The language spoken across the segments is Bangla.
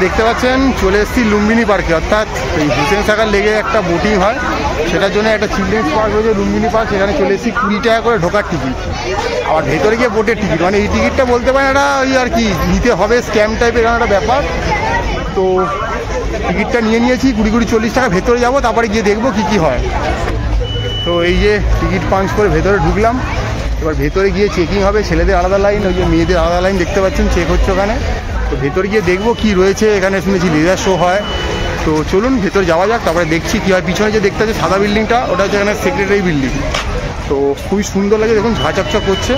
দেখতে পাচ্ছেন চলে এসেছি লুম্বিনী পার্কে, অর্থাৎ এই হুসেন সাগর লেগে একটা বোটিং হয়, সেটার জন্য একটা চিলড্রেন্স পার্ক রয়েছে লুম্বিনী পার্ক, সেখানে চলে এসেছি 20 টাকা করে ঢোকার টিকিট। আবার ভেতরে গিয়ে বোটের টিকিট, মানে এই টিকিটটা বলতে পারেন এটা ওই আর কি নিতে হবে, স্ক্যাম টাইপের একটা ব্যাপার। তো টিকিটটা নিয়ে নিয়েছি 20-40 টাকা, ভেতরে যাবো, তারপরে গিয়ে দেখবো কী কী হয়। তো এই যে টিকিট পাঞ্চ করে ভেতরে ঢুকলাম, এবার ভেতরে গিয়ে চেকিং হবে, ছেলেদের আলাদা লাইন, ওই যে মেয়েদের আলাদা লাইন দেখতে পাচ্ছেন, চেক হচ্ছে ওখানে। তো ভেতরে গিয়ে দেখবো কি রয়েছে, এখানে শুনেছি লেজার শো হয়। তো চলুন ভেতরে যাওয়া যাক, তারপরে দেখছি কী হয়। পিছনে যে দেখতে হচ্ছে সাদা বিল্ডিংটা, ওটা হচ্ছে এখানে সেক্রেটারি বিল্ডিং। তো খুবই সুন্দর লাগে, দেখুন ঝাঁ চকচক করছে।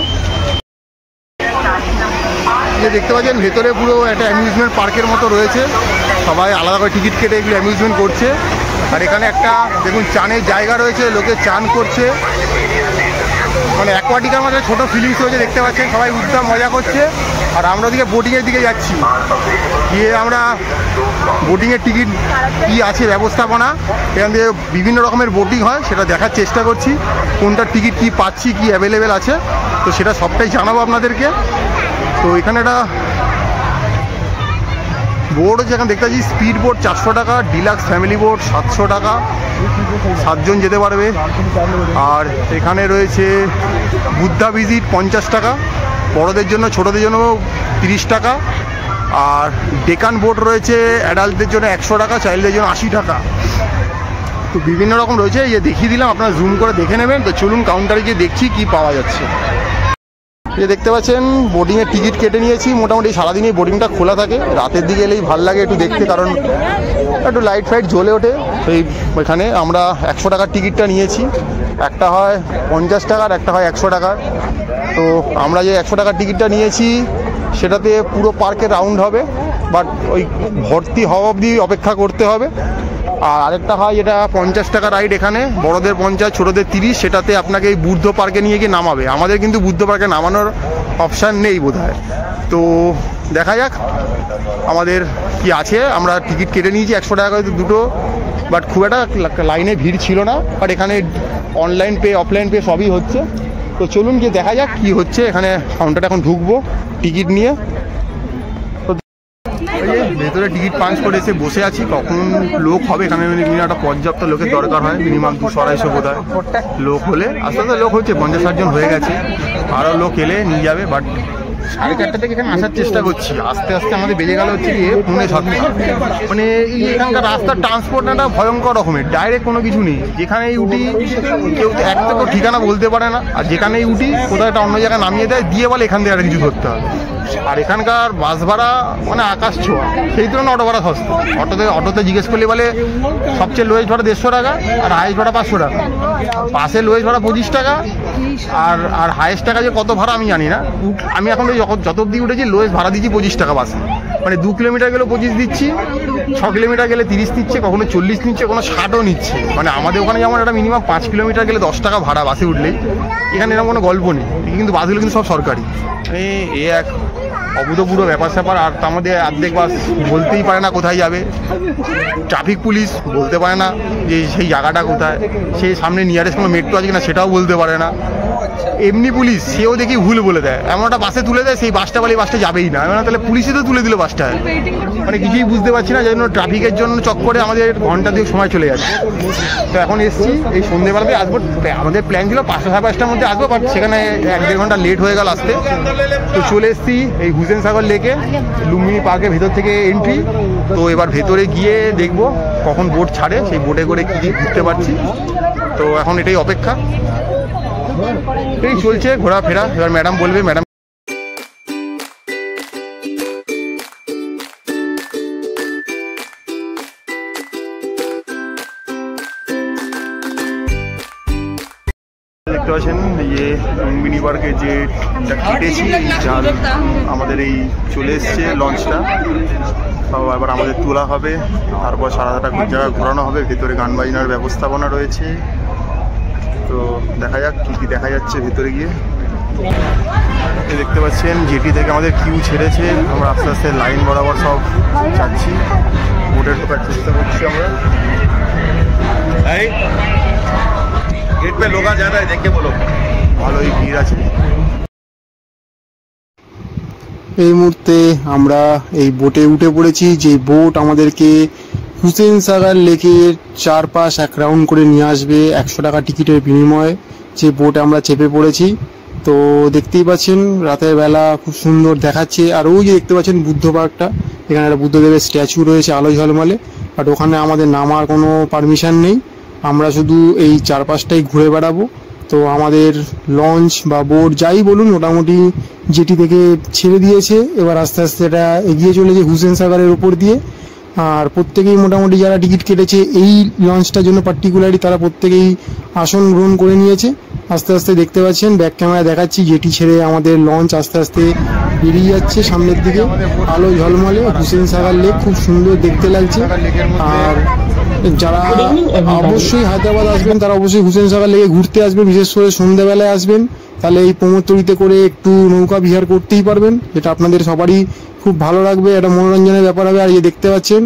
যে দেখতে পাচ্ছেন ভেতরে পুরো একটা অ্যামিউজমেন্ট পার্কের মতো রয়েছে, সবাই আলাদা করে টিকিট কেটে এগুলো অ্যামিউজমেন্ট করছে। আর এখানে একটা দেখুন চানের জায়গা রয়েছে, লোকে চান করছে, মানে অ্যাকোয়াটিকের মধ্যে ছোটো ফিলিংস রয়েছে, দেখতে পাচ্ছেন সবাই উদ্যম মজা করছে। আর আমরা ওদিকে বোটিংয়ের দিকে যাচ্ছি, গিয়ে আমরা বোটিংয়ের টিকিট কী আছে ব্যবস্থাপনা, এখান থেকে বিভিন্ন রকমের বোটিং হয় সেটা দেখার চেষ্টা করছি, কোনটার টিকিট কী পাচ্ছি, কী অ্যাভেলেবেল আছে, তো সেটা সবটাই জানাবো আপনাদেরকে। তো এখানে একটা বোর্ড আছে, এখানে দেখতে পাচ্ছি স্পিড বোট 400 টাকা, ডিলাক্স ফ্যামিলি বোট 700 টাকা, 7 জন যেতে পারবে। আর এখানে রয়েছে বুদ্ধা ভিজিট 50 টাকা, বড়োদের জন্য ছোটোদের জন্য 30 টাকা। আর ডেকান বোট রয়েছে অ্যাডাল্টদের জন্য 100 টাকা, চাইল্ডদের জন্য 80 টাকা। তো বিভিন্ন রকম রয়েছে, এই যে দেখিয়ে দিলাম, আপনারা জুম করে দেখে নেবেন। তো চলুন কাউন্টারে গিয়ে দেখছি কি পাওয়া যাচ্ছে। যে দেখতে পাচ্ছেন বোটিংয়ের টিকিট কেটে নিয়েছি, মোটামুটি সারাদিনই বোটিংটা খোলা থাকে, রাতের দিকে এলেই ভালো লাগে একটু দেখতে, কারণ একটু লাইট ফাইট জ্বলে ওঠে। তো এখানে আমরা 100 টাকার টিকিটটা নিয়েছি, একটা হয় 50 টাকার, একটা হয় 100 টাকার। তো আমরা যে 100 টাকার টিকিটটা নিয়েছি সেটাতে পুরো পার্কে রাউন্ড হবে, বাট ওই ভর্তি হওয়া অবধি অপেক্ষা করতে হবে। আর আরেকটা হয় যেটা 50 টাকা রাইড, এখানে বড়দের 50, ছোটোদের 30, সেটাতে আপনাকে এই বুদ্ধ পার্কে নিয়ে গিয়ে নামাবে। আমাদের কিন্তু বুদ্ধ পার্কে নামানোর অপশান নেই বোধহয়, তো দেখা যাক আমাদের কি আছে। আমরা টিকিট কেটে নিয়েছি 100 টাকা করে দুটো, বাট খুব একটা লাইনে ভিড় ছিল না, বাট এখানে অনলাইন পে অফলাইন পে সবই হচ্ছে। তো চলুন গিয়ে দেখা যাক কি হচ্ছে। এখানে কাউন্টারে এখন ঢুকবো টিকিট নিয়ে। ভেতরে টিকিট পাঞ্চ করে এসে বসে আছি, কখন লোক হবে এখানে মিনিমাম একটা পর্যাপ্ত লোকের দরকার হয়, মিনিমাম 200-250 বোধ হয় লোক হলে। আস্তে আস্তে লোক হচ্ছে, 50-60 জন হয়ে গেছে, আরও লোক এলে নিয়ে যাবে। বাট 4:30 থেকে এখানে আসার চেষ্টা করছি, আস্তে আস্তে আমাদের বেজে গেল হচ্ছে গিয়ে 6:45। মানে এই এখানকার রাস্তার ট্রান্সপোর্ট একটা ভয়ঙ্কর রকমের, ডাইরেক্ট কোনো কিছু নেই। যেখানেই উঠি কেউ এক তো কেউ ঠিকানা বলতে পারে না, আর যেখানেই উঠি কোথাও একটা অন্য জায়গায় নামিয়ে দেয়, দিয়ে বলে এখান থেকে একটা কিছু ধরতে হবে। আর এখানকার বাস ভাড়া মানে আকাশ ছোঁয়া, সেই তুলনায় অটো ভাড়া সস্তা। অটোতে জিজ্ঞেস করলে বলে সবচেয়ে লোয়েস্ট ভাড়া 150 টাকা, আর হাইয়েস্ট ভাড়া 500 টাকা। বাসে লোয়েস্ট ভাড়া 25 টাকা, আর হাইয়েস্ট টাকা যে কত ভাড়া আমি জানি না। আমি এখন যত অব্দি উঠেছি লোয়েস্ট ভাড়া দিচ্ছি 25 টাকা বাসে, মানে 2 কিলোমিটার গেলে 25 দিচ্ছি, 6 কিলোমিটার গেলে 30 নিচ্ছে, কখনো 40 নিচ্ছে, কোনো 60ও নিচ্ছে। মানে আমাদের ওখানে যেমন একটা মিনিমাম 5 কিলোমিটার গেলে 10 টাকা ভাড়া বাসে উঠলেই, এখানে এরকম কোনো গল্প নেই। কিন্তু বাসগুলো কিন্তু সব সরকারি, মানে এ এক অভূতপূর্ব ব্যাপার স্যাপার। আর তার মধ্যে অর্ধেক বাস বলতেই পারে না কোথায় যাবে, ট্রাফিক পুলিশ বলতে পারে না যে সেই জায়গাটা কোথায়, সেই সামনে নিয়ারেস্ট কোনো মেট্রো আছে কিনা সেটাও বলতে পারে না। এমনি পুলিশ সেও দেখি ভুল বলে দেয়, এমন একটা বাসে তুলে দেয়, সেই বাসটা বলে বাসটা যাবেই না, তাহলে পুলিশে তো তুলে দিল বাসটায়। মানে কিছুই বুঝতে পারছি না, যেন ট্রাফিকের জন্য চক্করে আমাদের ঘন্টা 2 সময় চলে যাচ্ছে। তো এখন এসছি, এই সন্ধ্যেবেলাতে আসবো, আমাদের প্ল্যান ছিল 5:30-5টার মধ্যে আসবো, বাট সেখানে 1-1.5 ঘন্টা লেট হয়ে গেল আসতে। তো চলে এসছি এই হুসেন সাগর লেকে, লুম্বিনী পার্কের ভেতর থেকে এন্ট্রি। তো এবার ভেতরে গিয়ে দেখবো কখন বোট ছাড়ে, সেই বোটে করে কি ঘুরতে পারছি। তো এখন এটাই অপেক্ষা, এই চলছে ঘোরাফেরা। এবার ম্যাডাম বলবে, ম্যাডাম দেখতে পাচ্ছেন ইয়ে লুম্বিনী পার্কে যেটা কেটেছি জাল, আমাদের এই চলে এসছে লঞ্চটা। এবার আমাদের তোলা হবে, তারপর সারা জায়গা ঘোরানো হবে। ভেতরে গান বাজনার ব্যবস্থাপনা রয়েছে। তো দেখা যাক কী কী দেখা যাচ্ছে ভেতরে গিয়ে। দেখতে পাচ্ছেন জেটি থেকে আমাদের কিউ ছেড়েছে, আমরা আস্তে আস্তে লাইন বরাবর সব যাচ্ছি, বোটে ঢোকার চেষ্টা করছি আমরা। गेट पे लोग आ जा रहा है, देख के बोलो। ভালোই ভিড় আছে। এই মুহূর্তে আমরা এই বোটে উঠে পড়েছি, যে বোট আমাদেরকে হুসেন সাগর লেকের চারপাশ এক রাউন্ড করে নিয়ে আসবে 100 টাকা টিকিটের বিনিময়ে। যে বোটে আমরা চেপে পড়েছি, তো দেখতেই পাচ্ছেন রাতের বেলা খুব সুন্দর দেখাচ্ছে। আর ওই যে দেখতে পাচ্ছেন বুদ্ধ পার্কটা, এখানে একটা বুদ্ধদেবের স্ট্যাচু রয়েছে আলো ঝলমলে, বাট ওখানে আমাদের নামার কোনো পারমিশন নেই, আমরা শুধু এই চারপাশটাই ঘুরে বেড়াবো। তো আমাদের লঞ্চ বা বোট যাই বলুন মোটামুটি জেটি থেকে ছেড়ে দিয়েছে, এবার আস্তে আস্তে এটা এগিয়ে চলেছে হুসেন সাগরের উপর দিয়ে। আর প্রত্যেকেই মোটামুটি যারা টিকিট কেটেছে এই লঞ্চটার জন্য পার্টিকুলারলি, তারা প্রত্যেকেই আসন গ্রহণ করে নিয়েছে। আস্তে আস্তে দেখতে পাচ্ছেন ব্যাক ক্যামেরায় দেখাচ্ছি, জেটি ছেড়ে আমাদের লঞ্চ আস্তে আস্তে বেরিয়ে যাচ্ছে সামনের দিকে, আলো ঝলমলে হুসেন সাগর লেক খুব সুন্দর দেখতে লাগছে। আর যারা অবশ্যই হায়দ্রাবাদ আসবেন তারা অবশ্যই হুসেন সাগর লেকে ঘুরতে আসবেন, বিশেষ করে সন্ধ্যাবেলায় আসবেন, তাহলে এই প্রমোদতরীতে করে একটু নৌকা বিহার করতেই পারবেন, এটা আপনাদের সবারই খুব ভালো লাগবে, একটা মনোরঞ্জনের ব্যাপার হবে। আর এই দেখতে পাচ্ছেন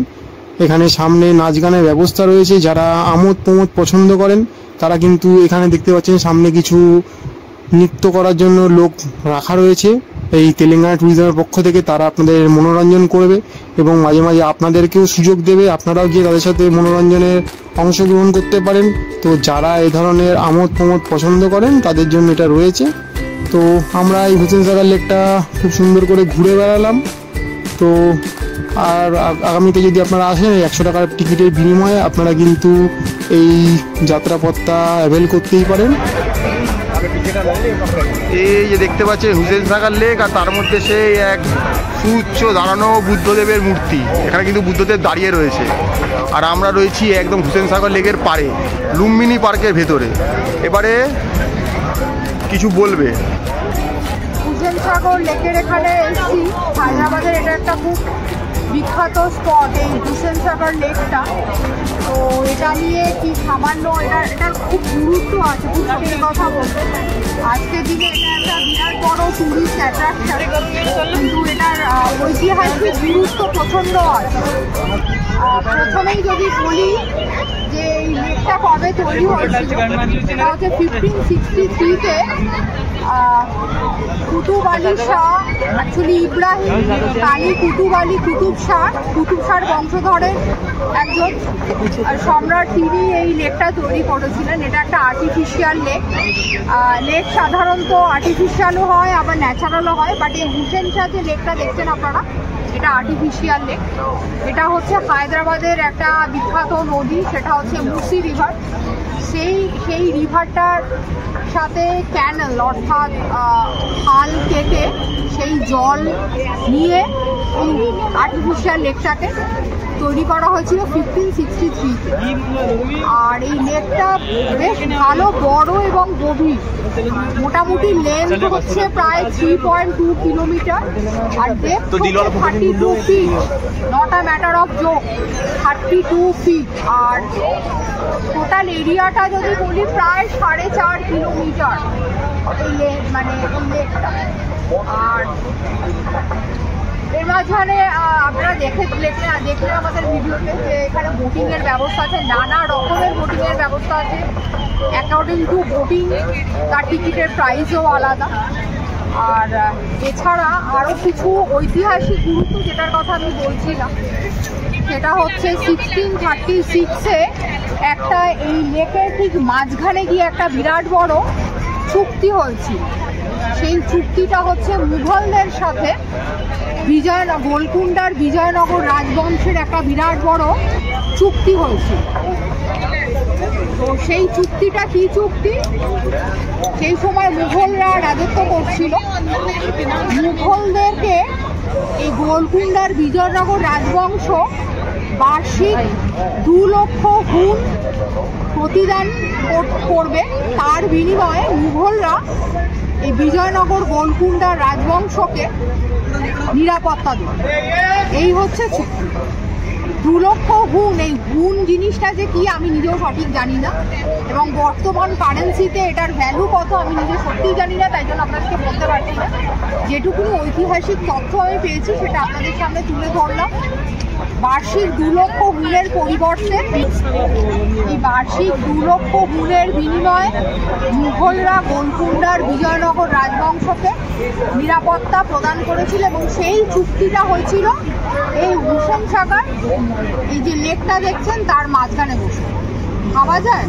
এখানে সামনে নাচ গানের ব্যবস্থা রয়েছে, যারা আমোদ প্রমোদ পছন্দ করেন তারা কিন্তু এখানে দেখতে পাচ্ছেন সামনে কিছু নৃত্য করার জন্য লোক রাখা রয়েছে এই তেলেঙ্গানা ট্যুরিজমের পক্ষ থেকে, তারা আপনাদের মনোরঞ্জন করবে এবং মাঝে মাঝে আপনাদেরকেও সুযোগ দেবে, আপনারাও গিয়ে তাদের সাথে মনোরঞ্জনের অংশগ্রহণ করতে পারেন। তো যারা এই ধরনের আমোদ প্রমোদ পছন্দ করেন তাদের জন্য এটা রয়েছে। তো আমরা এই হুসেন সাগর লেকটা খুব সুন্দর করে ঘুরে বেড়ালাম। তো আর আগামীতে যদি আপনারা আসেন এই 100 টাকার টিকিটের বিনিময়ে আপনারা কিন্তু এই যাত্রাপথটা অ্যাভেল করতেই পারেন। এই যে দেখতে পাচ্ছেন হুসেন সাগর লেক, আর তার মধ্যে সেই এক সুউচ্চ দাঁড়ানো বুদ্ধদেবের মূর্তি, এখানে কিন্তু বুদ্ধদেব দাঁড়িয়ে রয়েছে। আর আমরা রয়েছি একদম হুসেন সাগর লেকের পাড়ে, লুম্বিনী পার্কের ভেতরে। এবারে কিছু বলবে? হুসেন সাগর লেকের এখানে এসেছি, হায়দ্রাবাদের এটা একটা খুব বিখ্যাত স্পট এই হুসেন সাগর লেকটা। তো এটা নিয়ে কি সামান্য এটার খুব গুরুত্ব আছে, খুব সত্যি কথা বলতে। আজকের দিনে এটা একটা বিরাট বড় টুরিস্ট অ্যাট্রাকশন, কিন্তু এটার ঐতিহাসিক গুরুত্ব প্রচণ্ড আছে। প্রথমেই যদি বলি যে এই লেকটা কবে তৈরি হয়েছিল, সেটা হচ্ছে 1563-তে কুতুব আলী শাহ, অ্যাকচুয়ালি ইব্রাহিম আলী কুতুব আলী কুতুব শাহর বংশধরের একজন সম্রাট, তিনি এই লেকটা তৈরি করেছিলেন। এটা একটা আর্টিফিশিয়াল লেক সাধারণত আর্টিফিশিয়ালও হয় আবার ন্যাচারালও হয়, বাট এই হুসেন শাহ যে লেকটা দেখছেন আপনারা, এটা আর্টিফিশিয়াল লেক। এটা হচ্ছে হায়দ্রাবাদের একটা বিখ্যাত নদী, সেটা হচ্ছে মুসি রিভার। সেই রিভারটার সাথে ক্যানেল অর্থাৎ খাল কেটে সেই জল নিয়ে এই আর্টিফিশিয়াল লেকটাকে তৈরি করা হয়েছিল 1563-তে। আর এই লেকটা বেশ ভালো বড় এবং গভীর, মোটামুটি লেন্থ হচ্ছে প্রায় 3.2 কিলোমিটার, আর depth 32 feet, not a matter of joke, 32 feet. আর টোটাল এরিয়াটা যদি বলি প্রায় 4.5 কিলোমিটার এই লেকটা। আর এর মাঝখানে আপনারা দেখলে আমাদের ভিডিওতে যে এখানে বোটিংয়ের ব্যবস্থা আছে, নানা রকমের বোটিংয়ের ব্যবস্থা আছে। অ্যাকর্ডিং টু বোটিং তার টিকিটের প্রাইসও আলাদা। আর এছাড়া আরও কিছু ঐতিহাসিক গুরুত্ব যেটার কথা আমি বলছিলাম, সেটা হচ্ছে 1636-এ একটা এই লেকের ঠিক মাঝখানে গিয়ে একটা বিরাট বড় চুক্তি হয়েছিল। সেই চুক্তিটা হচ্ছে মুঘলদের সাথে গোলকুন্ডার বিজয়নগর রাজবংশের একটা বিরাট বড় চুক্তি হয়েছিল। তো সেই চুক্তিটা কি চুক্তি? সেই সময় মুঘলরা রাজত্ব করছিল, মুঘলদেরকে এই গোলকুন্ডার বিজয়নগর রাজবংশ বার্ষিক 2 লক্ষ হুন প্রতিদান করবে, তার বিনিময়ে মুঘলরা এই বিজয়নগর গোলকুন্ডার রাজবংশকে নিরাপত্তা দেবে। এই হচ্ছে চুক্তি। 2 লক্ষ হুন, এই হুন জিনিসটা যে কি আমি নিজেও সঠিক জানি না, এবং বর্তমান কারেন্সিতে এটার ভ্যালু কত আমি নিজে সত্যিই জানি না, তাই জন্য আপনাদেরকে বলতে পারছি না। যেটুকুনি ঐতিহাসিক তথ্য আমি পেয়েছি সেটা আপনাদের সামনে তুলে ধরলাম। বার্ষিক 2 লক্ষ মূলের পরিবর্তে এই বার্ষিক 2 লক্ষ মূলের বিনিময়ে মুঘলরা গোলকুন্ডার বিজয়নগর রাজবংশকে নিরাপত্তা প্রদান করেছিল এবং সেই চুক্তিটা হয়েছিল এই হুসেন সাগর, এই যে লেকটা দেখছেন তার মাঝখানে বসে। ভাবা যায়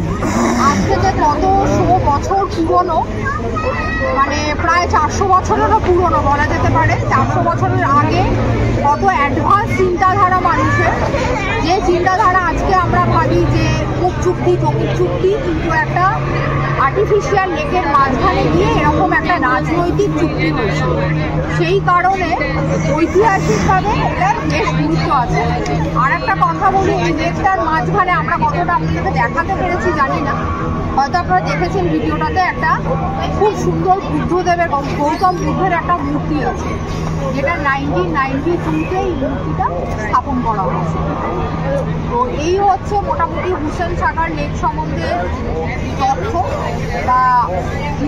আজ থেকে কত 100 বছর পুরনো, মানে প্রায় 400 বছরেরও পুরনো বলা যেতে পারে। 400 বছরের আগে কত অ্যাডভান্স চিন্তাধারা মানুষের, যে চিন্তাধারা আজকে আমরা ভাবি যে মুখ চুক্তি তমুক চুক্তি, কিন্তু একটা আর্টিফিশিয়াল লেকের মাঝখানে গিয়ে এরকম একটা রাজনৈতিক চুক্তি হয়েছে। সেই কারণে ঐতিহাসিকভাবে এটার বেশ গুরুত্ব আছে। আর একটা কথা বলি, এই লেকটার মাঝখানে আমরা কতটা আপনাদেরকে দেখাতে পেরেছি জানি না, হয়তো আপনারা দেখেছেন ভিডিওটাতে, একটা খুব সুন্দর বুদ্ধদেবের গৌতম বুদ্ধের একটা মূর্তি আছে, যেটা 1992-তে এই মূর্তিটা স্থাপন করা হয়েছে। তো এই হচ্ছে মোটামুটি হুসেন সাগর লেক সম্বন্ধে তথ্য বা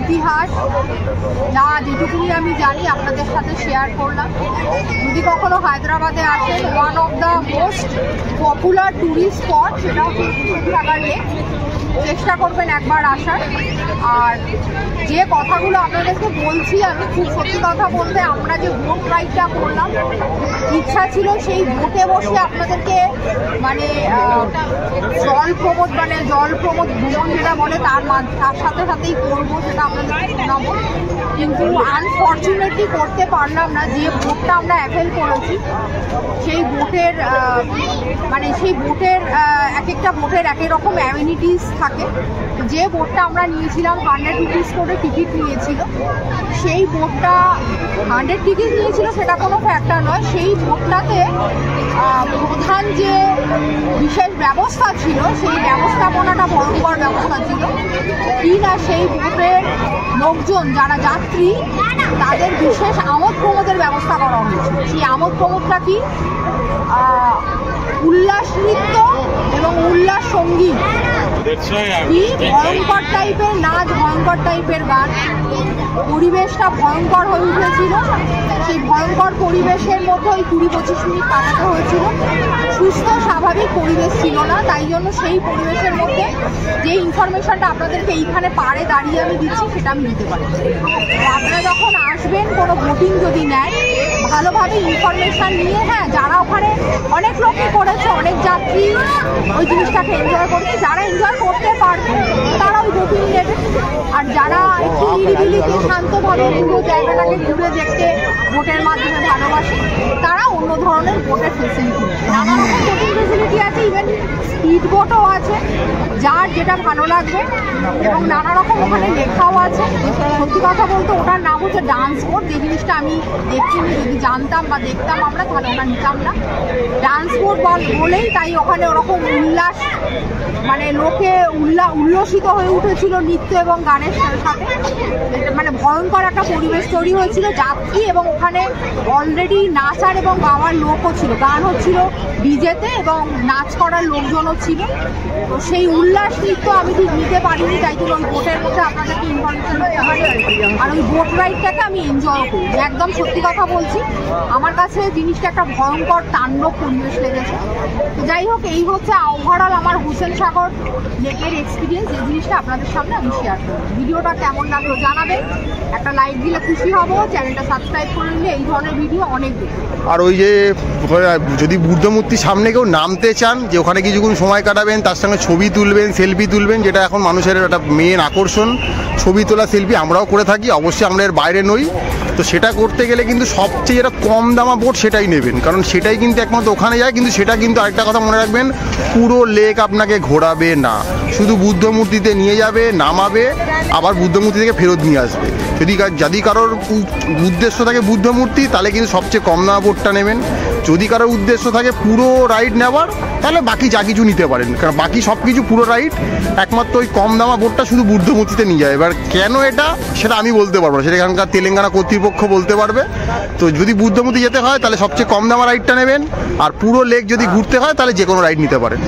ইতিহাস, যা যেটুকুনি আমি জানি আপনাদের সাথে শেয়ার করলাম। যদি কখনো হায়দ্রাবাদে আসেন, one of the most popular tourist spot সেটা হচ্ছে হুসেন সাগর লেক, চেষ্টা করবেন একবার আসার। আর যে কথাগুলো আপনাদেরকে বলছি, আমি খুব সত্যি কথা বলতে, আমরা যে বোট রাইডটা করলাম, ইচ্ছা ছিল সেই বোটে বসে আপনাদেরকে মানে জল প্রমোদ ভ্রমণ যেটা বলে তার সাথে সাথেই করবো, সেটা আপনাদেরকে শোনাবো। কিন্তু আনফর্চুনেটলি করতে পারলাম না। যে বোটটা আমরা অ্যাভেল করেছি, সেই বোটের এক একটা বোটের এক এক রকম অ্যামিনিটিস থাকে। যে বোটটা আমরা নিয়েছিলাম 100 রুপিস করে টিকিট নিয়েছিল, সেই বোটটা 100 টিকিট নিয়েছিল সেটা কোনো ফ্যাক্টর নয়। সেই বোটটাতে প্রধান যে বিশেষ ব্যবস্থা ছিল, সেই ব্যবস্থাপনাটা ভয়ঙ্কর ব্যবস্থা ছিল কি না, সেই বোটের লোকজন যারা যাত্রী তাদের বিশেষ আমোদ প্রমোদের ব্যবস্থা করা হয়েছিল। সেই আমোদ প্রমোদটা কি, উল্লাস নৃত্য এবং উল্লাস সঙ্গীত, ভয়ঙ্কর টাইপের নাচ, ভয়ঙ্কর টাইপের গান, পরিবেশটা ভয়ঙ্কর হয়ে উঠেছিল। সেই ভয়ঙ্কর পরিবেশের মধ্যে ওই 20-25 মিনিট কাটাতে হয়েছিল। সুস্থ স্বাভাবিক পরিবেশ ছিল না, তাই জন্য সেই পরিবেশের মধ্যে যে ইনফরমেশনটা আপনাদেরকে এইখানে পাড়ে দাঁড়িয়ে আমি দিচ্ছি সেটা আমি দিতে পারি। আপনারা যখন আসবেন, কোনো বোটিং যদি নেন, ভালোভাবে ইনফরমেশান নিয়ে, হ্যাঁ যারা ওখানে অনেক লোকই করেছে, অনেক যাত্রী ওই জিনিসটাকে এনজয় করেছে, যারা এনজয় করতে পারবে তারা ওই বোটিং নেবে। আর যারা একটু নিরিবিলিতে শান্তভাবে পুরো জায়গাটাকে ঘুরে দেখতে বোটের মাধ্যমে ভালোবাসে, তারা অন্য ধরনের বোটের ফেসিলিটি, নানা রকম বোটিং ফেসিলিটি আছে, ইভেন স্পিড বোটও আছে, যার যেটা ভালো লাগবে। এবং নানা রকম ওখানে লেখাও আছে। সত্যি কথা বলতে ওটার নাম হচ্ছে ডান্স বোট। যে জিনিসটা আমি দেখিনি, যদি জানতাম বা দেখতাম আমরা, তাহলে ওটা নিতাম না। ডান্স বোট বলেই তাই ওখানে ওরকম উল্লাস, মানে লোকে উল্লসিত হয়ে উঠেছিল নৃত্য এবং গানের সাথে। মানে ভয়ঙ্কর একটা পরিবেশ তৈরি হয়েছিল যাত্রী, এবং ওখানে অলরেডি নাচার এবং গাওয়ার লোকও ছিল, গান হচ্ছিল ডিজেতে এবং নাচ করার লোকজনও ছিল। তো সেই উল্লাস নৃত্য আমি ঠিক নিতে পারিনি, তাই জন্য ওই বোটের মধ্যে আপনাদেরকে ইনফরমেশন দিতে পারি। আর ওই বোট রাইডটাকে আমি এনজয় করি, একদম সত্যি কথা বলছি। আমার কাছে জিনিসটা একটা ভয়ঙ্কর তাণ্ডব পরিবেশ লেগেছে। তো যাই হোক, এই হচ্ছে ওভারঅল আমার হুসেন সাগর লেকের এক্সপিরিয়েন্স। এই জিনিসটা আপনাদের সামনে আমি শেয়ার করি। ভিডিওটা কেমন লাগলো জানাবেন, একটা লাইক দিলে খুশি হব, চ্যানেলটা সাবস্ক্রাইব করে নিলে এই ধরনের ভিডিও অনেক দেখি। আর ওই যে যদি বুদ্ধ মূর্তির সামনে কেউ নামতে চান, যে ওখানে কিছুক্ষণ সময় কাটাবেন, তার সঙ্গে ছবি তুলবেন, সেলফি তুলবেন, যেটা এখন মানুষের একটা মেন আকর্ষণ, ছবি তোলা, সেলফি আমরাও করে থাকি, অবশ্যই আমরা এর বাইরে নই। তো সেটা করতে গেলে কিন্তু সবচেয়ে যেটা কম দামা বোট সেটাই নেবেন, কারণ সেটাই কিন্তু একমাত্র ওখানে যায়। কিন্তু সেটা কিন্তু আরেকটা কথা মনে রাখবেন, পুরো লেক আপনাকে ঘোরাবে না, শুধু বুদ্ধ মূর্তিতে নিয়ে যাবে, নামাবে, আবার বুদ্ধ মূর্তি থেকে ফেরত নিয়ে আসবে। যদি কারোর উদ্দেশ্য থাকে বুদ্ধ মূর্তি, তাহলে কিন্তু সবচেয়ে কম দামা বোটটা নেবেন। যদি কারোর উদ্দেশ্য থাকে পুরো রাইড নেওয়ার, তাহলে বাকি যা কিছু নিতে পারেন, কারণ বাকি সব কিছু পুরো রাইড একমাত্র ওই কম দামা বোটটা শুধু বুদ্ধ মূর্তিতে নিয়ে যায়। এবার কেন এটা, সেটা আমি বলতে পারবো না, সেটা এখানকার তেলেঙ্গানা কর্তৃপক্ষ বলতে পারবে। তো যদি বুদ্ধ মূর্তি যেতে হয় তাহলে সবচেয়ে কম দামা রাইডটা নেবেন, আর পুরো লেক যদি ঘুরতে হয় তাহলে যে কোনো রাইড নিতে পারেন।